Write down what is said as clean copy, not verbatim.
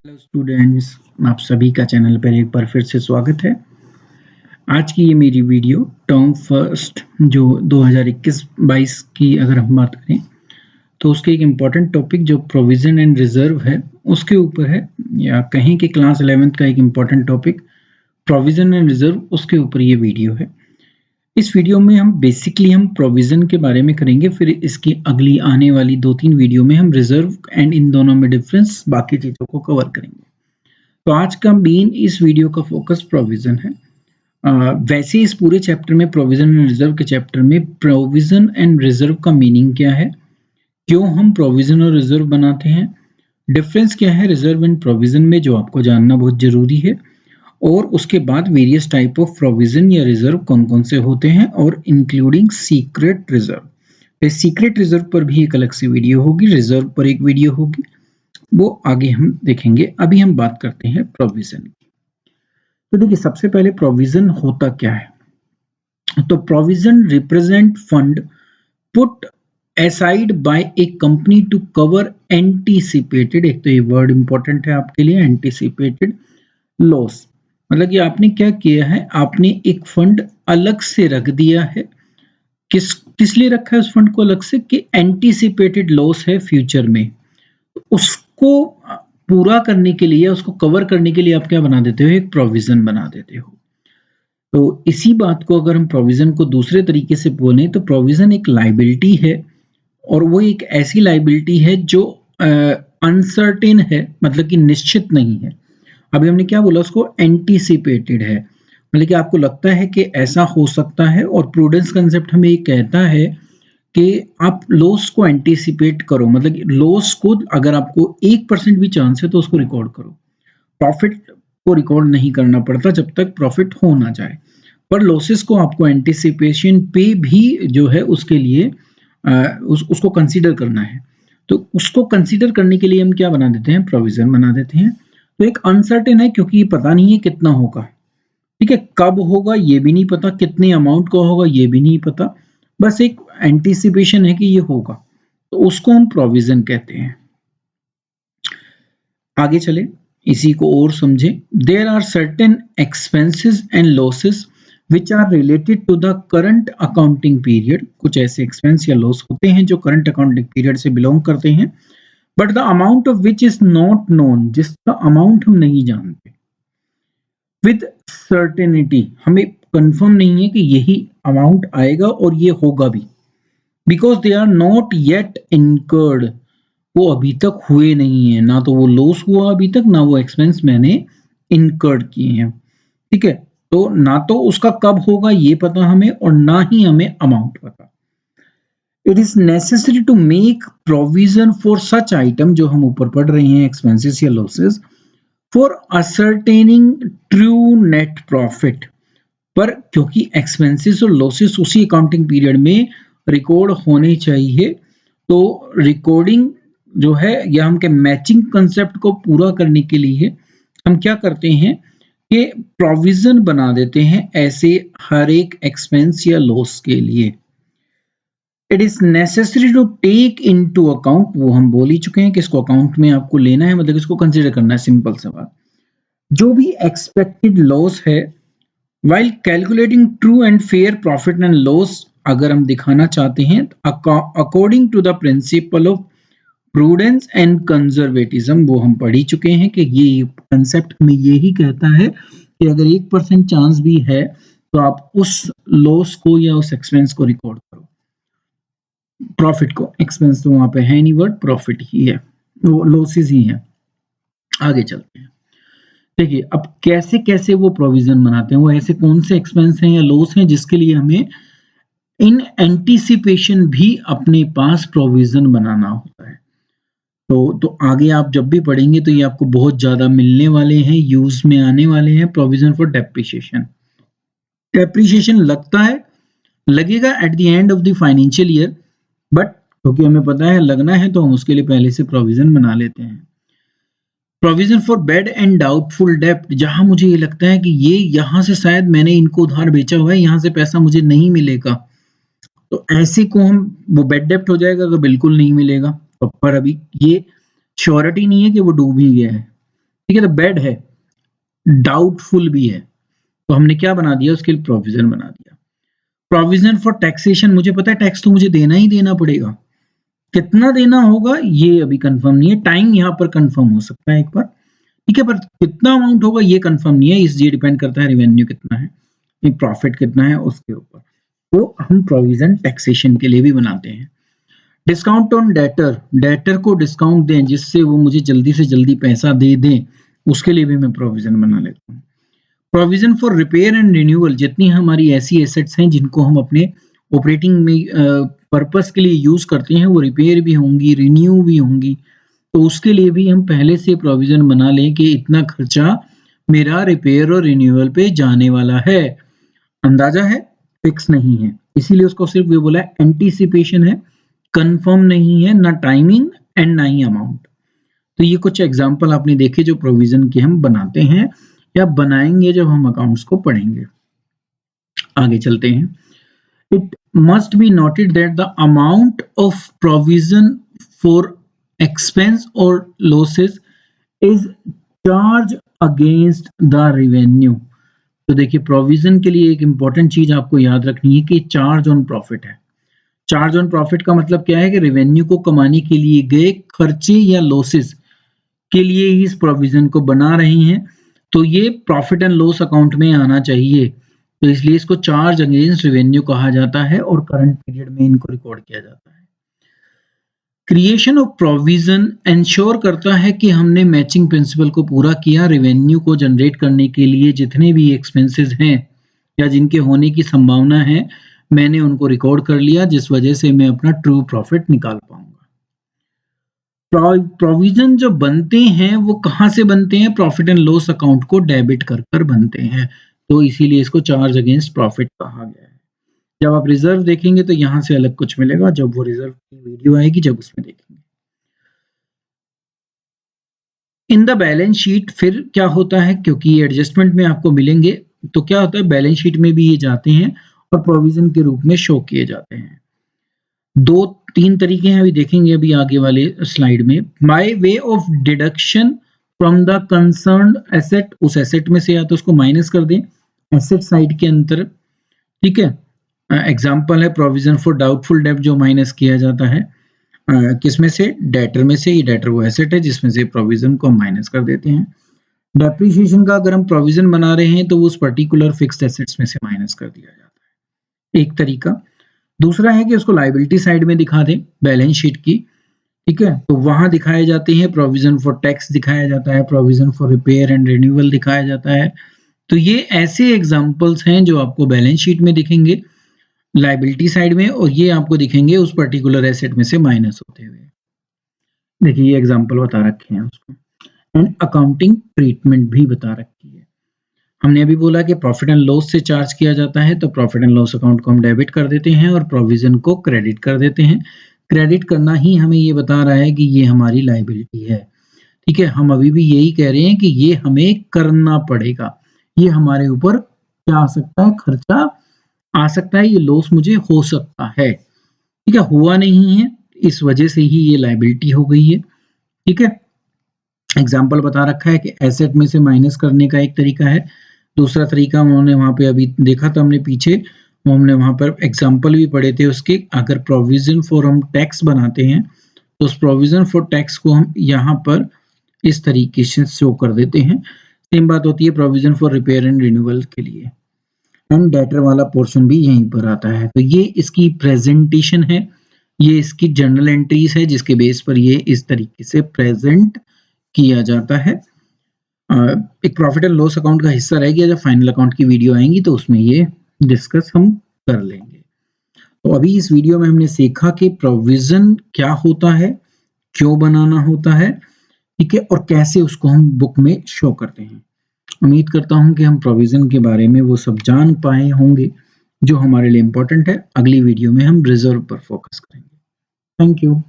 Hello students, आप सभी का चैनल पर एक बार फिर से स्वागत है। आज की ये मेरी वीडियो टर्म फर्स्ट जो 2021-22 की अगर हम बात करें तो उसके एक इम्पॉर्टेंट टॉपिक जो प्रोविज़न एंड रिजर्व है उसके ऊपर है, या कहें कि क्लास 11th का एक important topic provision and reserve उसके ऊपर ये वीडियो है। इस वीडियो में हम प्रोविज़न के बारे में करेंगे, फिर इसकी अगली आने वाली 2-3 वीडियो में हम रिजर्व एंड इन दोनों में डिफरेंस बाकी चीज़ों को कवर करेंगे। तो आज का मेन इस वीडियो का फोकस प्रोविज़न है। वैसे इस पूरे चैप्टर में प्रोविज़न एंड रिजर्व के चैप्टर में प्रोविज़न एंड रिजर्व का मीनिंग क्या है, क्यों हम प्रोविज़न और रिजर्व बनाते हैं, डिफरेंस क्या है रिजर्व एंड प्रोविज़न में जो आपको जानना बहुत ज़रूरी है, और उसके बाद वेरियस टाइप ऑफ प्रोविज़न या रिजर्व कौन-कौन से होते हैं और including secret reserve. Secret reserve पर भी एक अलग सी वीडियो होगी, रिजर्व पर एक वीडियो होगी, वो आगे हम देखेंगे। अभी हम बात करते हैं प्रोविज़न की। तो देखिए, सबसे पहले प्रोविज़न होता क्या है? तो provision represent fund put aside by a company to cover anticipated, एक तो ये वर्ड इंपॉर्टेंट है आपके लिए, एंटीसिपेटेड लॉस। मतलब कि आपने क्या किया है, आपने एक फंड अलग से रख दिया है। किस किस लिए रखा है उस फंड को अलग से? कि एंटीसिपेटेड लॉस है फ्यूचर में, उसको पूरा करने के लिए, उसको कवर करने के लिए आप क्या बना देते हो? एक प्रोविज़न बना देते हो। तो इसी बात को अगर हम प्रोविज़न को दूसरे तरीके से बोलें तो प्रोविज़न एक लायबिलिटी है, और वो एक ऐसी लायबिलिटी है जो अनसर्टेन है, मतलब कि निश्चित नहीं है। अभी हमने क्या बोला, उसको एंटीसिपेटेड है, मतलब कि आपको लगता है कि ऐसा हो सकता है, और प्रूडेंस कंसेप्ट हमें ये कहता है कि आप लॉस को एंटीसिपेट करो, मतलब लॉस को अगर आपको 1% भी चांस है तो उसको रिकॉर्ड करो। प्रॉफिट को रिकॉर्ड नहीं करना पड़ता जब तक प्रॉफिट हो ना जाए, पर लॉसेस को आपको एंटीसिपेशन पे भी जो है उसके लिए उसको कंसीडर करना है। तो उसको कंसीडर करने के लिए हम क्या बना देते हैं? प्रोविज़न बना देते हैं। तो एक अनसर्टेन है क्योंकि ये पता नहीं है कितना होगा, ठीक है? कब होगा ये भी नहीं पता, कितने अमाउंट का होगा ये भी नहीं पता, बस एक एंटीसिपेशन है कि ये होगा, तो उसको हम प्रोविज़न कहते हैं। आगे चले, इसी को और समझें। There are certain expenses and losses which are related to the current accounting period. कुछ ऐसे एक्सपेंस या लॉस होते हैं जो करंट अकाउंटिंग पीरियड से बिलोंग करते हैं, but the amount of which is not known, जिसका अमाउंट हम नहीं जानते। विद सर्टेनिटी, हमें कंफर्म नहीं है कि यही अमाउंट आएगा और ये होगा भी, because they are not yet incurred, वो अभी तक हुए नहीं है, ना तो वो लॉस हुआ अभी तक, ना वो एक्सपेंस मैंने इनकर्ड किए हैं, ठीक है? तो ना तो उसका कब होगा ये पता हमें, और ना ही हमें अमाउंट पता। It is necessary to make provision for such item, जो हम ऊपर पढ़ रहे हैं, एक्सपेंसेस या losses, for ascertaining true net profit. पर क्योंकि एक्सपेंसेस और लॉसेस उसी अकाउंटिंग पीरियड में रिकॉर्ड होने चाहिए, तो रिकॉर्डिंग जो है, या हम के मैचिंग कंसेप्ट को पूरा करने के लिए हम क्या करते हैं कि प्रोविजन बना देते हैं ऐसे हर एक एक्सपेंस या लॉस के लिए। It is necessary to take into account, वो हम बोल ही चुके हैं कि इसको अकाउंट में आपको लेना है, मतलब इसको कंसीडर करना है, सिंपल सा बात। जो भी एक्सपेक्टेड लॉस है while calculating true and fair profit and loss, अगर हम दिखाना चाहते हैं according to the principle of prudence and conservatism, वो हम पढ़ ही चुके हैं कि ये कंसेप्ट में यही कहता है कि अगर 1% चांस भी है तो आप उस लॉस को या उस एक्सपेंस को रिकॉर्ड करो, प्रॉफिट को। एक्सपेंस तो वहां पे है नहीं, वर्ड प्रॉफिट ही है, वो लॉसेस ही है। आगे चलते हैं। देखिए, अब कैसे कैसे वो प्रोविजन बनाते हैं, वो ऐसे कौन से एक्सपेंस हैं या लॉस हैं जिसके लिए हमें इन एंटीसिपेशन भी अपने पास प्रोविजन बनाना होता है। तो आगे आप जब भी पढ़ेंगे तो ये आपको बहुत ज्यादा मिलने वाले हैं, यूज में आने वाले हैं। प्रोविजन फॉर डेप्रिसिएशन, डेप्रिसिएशन लगेगा at the end of the financial year, but क्योंकि हमें पता है लगना है तो हम उसके लिए पहले से प्रोविजन बना लेते हैं। Provision for bad and doubtful डेप्ट, जहां मुझे ये लगता है कि ये यहां से शायद मैंने इनको उधार बेचा हुआ है, यहां से पैसा मुझे नहीं मिलेगा, तो ऐसे को हम, वो बैड डेप्ट हो जाएगा अगर बिल्कुल नहीं मिलेगा। तो पर अभी ये श्योरिटी नहीं है कि वो डूब ही गया है, ठीक है, तो बैड है, डाउटफुल भी है, तो हमने क्या बना दिया, उसके लिए प्रोविजन बना दिया। प्रोविजन फॉर टैक्सेशन, मुझे पता है टैक्स तो मुझे देना ही देना पड़ेगा, कितना देना होगा ये अभी कंफर्म नहीं है, टाइम यहाँ पर कंफर्म हो सकता है एक बार, ठीक है, पर कितना अमाउंट होगा ये कंफर्म नहीं है, ये डिपेंड करता है रेवेन्यू कितना है, प्रॉफिट कितना है उसके ऊपर, तो हम प्रोविजन टैक्सेशन के लिए भी बनाते हैं। डिस्काउंट ऑन डेटर, डेटर को डिस्काउंट दें जिससे वो मुझे जल्दी से जल्दी पैसा दे दें, उसके लिए भी मैं प्रोविजन बना लेता हूँ। Provision for repair and renewal, जितनी हमारी ऐसी एसेट्स हैं जिनको हम अपने ऑपरेटिंग में पर्पस के लिए यूज करते हैं, वो रिपेयर भी होंगी, रिन्यू भी होंगी, तो उसके लिए भी हम पहले से प्रोविजन बना लें कि इतना खर्चा मेरा रिपेयर और रिन्यूअल पे जाने वाला है, अंदाजा है, फिक्स नहीं है, इसीलिए उसको सिर्फ ये बोला है एंटीसिपेशन है, कंफर्म नहीं है, ना टाइमिंग एंड ना ही अमाउंट। तो ये कुछ एग्जांपल आपने देखे जो प्रोविजन के हम बनाते हैं या बनाएंगे जब हम अकाउंट्स को पढ़ेंगे। आगे चलते हैं। It must be noted that the amount of provision for expense और losses is charge against the revenue. तो देखिए प्रोविजन के लिए एक इंपॉर्टेंट चीज आपको याद रखनी है कि चार्ज ऑन प्रॉफिट है। चार्ज ऑन प्रॉफिट का मतलब क्या है कि रेवेन्यू को कमाने के लिए गए खर्चे या लॉसेस के लिए ही इस प्रोविजन को बना रहे हैं, तो ये प्रॉफिट एंड लॉस अकाउंट में आना चाहिए, तो इसलिए इसको चार्ज अगेंस्ट रेवेन्यू कहा जाता है और करंट पीरियड में इनको रिकॉर्ड किया जाता है। क्रिएशन ऑफ प्रोविजन इंश्योर करता है कि हमने मैचिंग प्रिंसिपल को पूरा किया, रेवेन्यू को जनरेट करने के लिए जितने भी एक्सपेंसेस हैं या जिनके होने की संभावना है मैंने उनको रिकॉर्ड कर लिया, जिस वजह से मैं अपना ट्रू प्रॉफिट निकाल पाऊंगा। प्रोविजन जो बनते हैं वो कहाँ से बनते हैं, प्रॉफिट एंड लॉस अकाउंट को डेबिट कर कर बनते हैं, तो इसीलिए इसको चार्ज अगेंस्ट प्रॉफिट कहा गया है। जब आप रिजर्व देखेंगे तो यहाँ से अलग कुछ मिलेगा, जब वो रिजर्व की वीडियो आएगी जब उसमें देखेंगे। इन द बैलेंस शीट फिर क्या होता है, क्योंकि एडजस्टमेंट में आपको मिलेंगे, तो क्या होता है बैलेंस शीट में भी ये जाते हैं और प्रोविजन के रूप में शो किए जाते हैं। 2-3 तरीके हैं, अभी देखेंगे अभी आगे वाले स्लाइड में। By way of deduction from the concerned asset, उस एसेट में से या तो उसको माइनस कर दें एसेट साइड के अंदर, ठीक है। एग्जांपल है प्रोविजन फॉर डाउटफुल डेब्ट जो माइनस किया जाता है किसमें से, डेटर में से, ये डेटर वो एसेट है जिसमें से प्रोविजन को हम माइनस कर देते हैं। डेप्रिसिएशन का अगर हम प्रोविजन बना रहे हैं तो वो उस पर्टिकुलर फिक्स्ड एसेट्स में से माइनस कर दिया जाता है, एक तरीका। दूसरा है कि उसको लायबिलिटी साइड में दिखा दें बैलेंस शीट की, ठीक है, तो वहां दिखाए जाते हैं, प्रोविजन फॉर टैक्स दिखाया जाता है, provision for repair and renewal दिखाया जाता है। तो ये ऐसे एग्जांपल्स हैं जो आपको बैलेंस शीट में दिखेंगे लायबिलिटी साइड में, और ये आपको दिखेंगे उस पर्टिकुलर एसेट में से माइनस होते हुए। देखिए ये एग्जांपल बता रखे हैं उसको, एंड अकाउंटिंग ट्रीटमेंट भी बता रखी है। हमने अभी बोला कि प्रॉफिट एंड लॉस से चार्ज किया जाता है, तो प्रॉफिट एंड लॉस अकाउंट को हम डेबिट कर देते हैं और प्रोविजन को क्रेडिट कर देते हैं। क्रेडिट करना ही हमें ये बता रहा है कि ये हमारी लायबिलिटी है, ठीक है। हम अभी भी यही कह रहे हैं कि ये हमें करना पड़ेगा, ये हमारे ऊपर क्या आ सकता है, खर्चा आ सकता है, ये लॉस मुझे हो सकता है, ठीक है। हुआ नहीं है, इस वजह से ही ये लायबिलिटी हो गई है, ठीक है। एग्जाम्पल बता रखा है कि एसेट में से माइनस करने का एक तरीका है, दूसरा तरीका उन्होंने वहां पे अभी देखा था हमने पीछे, हमने वहां पर एग्जाम्पल भी पढ़े थे उसके। अगर प्रोविजन फॉर हम टैक्स बनाते हैं तो उस प्रोविजन फॉर टैक्स को हम यहाँ पर इस तरीके से शो कर देते हैं। सेम बात होती है provision for repair and renewal के लिए, एंड डेटर वाला पोर्शन भी यहीं पर आता है। तो ये इसकी प्रेजेंटेशन है, ये इसकी जर्नल एंट्रीज है जिसके बेस पर ये इस तरीके से प्रेजेंट किया जाता है। एक प्रॉफिट एंड लॉस अकाउंट का हिस्सा रह गया, जब फाइनल अकाउंट की वीडियो आएंगी तो उसमें ये डिस्कस हम कर लेंगे। तो अभी इस वीडियो में हमने सीखा कि प्रोविजन क्या होता है, क्यों बनाना होता है, ठीक है, और कैसे उसको हम बुक में शो करते हैं। उम्मीद करता हूं कि हम प्रोविजन के बारे में वो सब जान पाए होंगे जो हमारे लिए इम्पोर्टेंट है। अगली वीडियो में हम रिजर्व पर फोकस करेंगे। Thank you.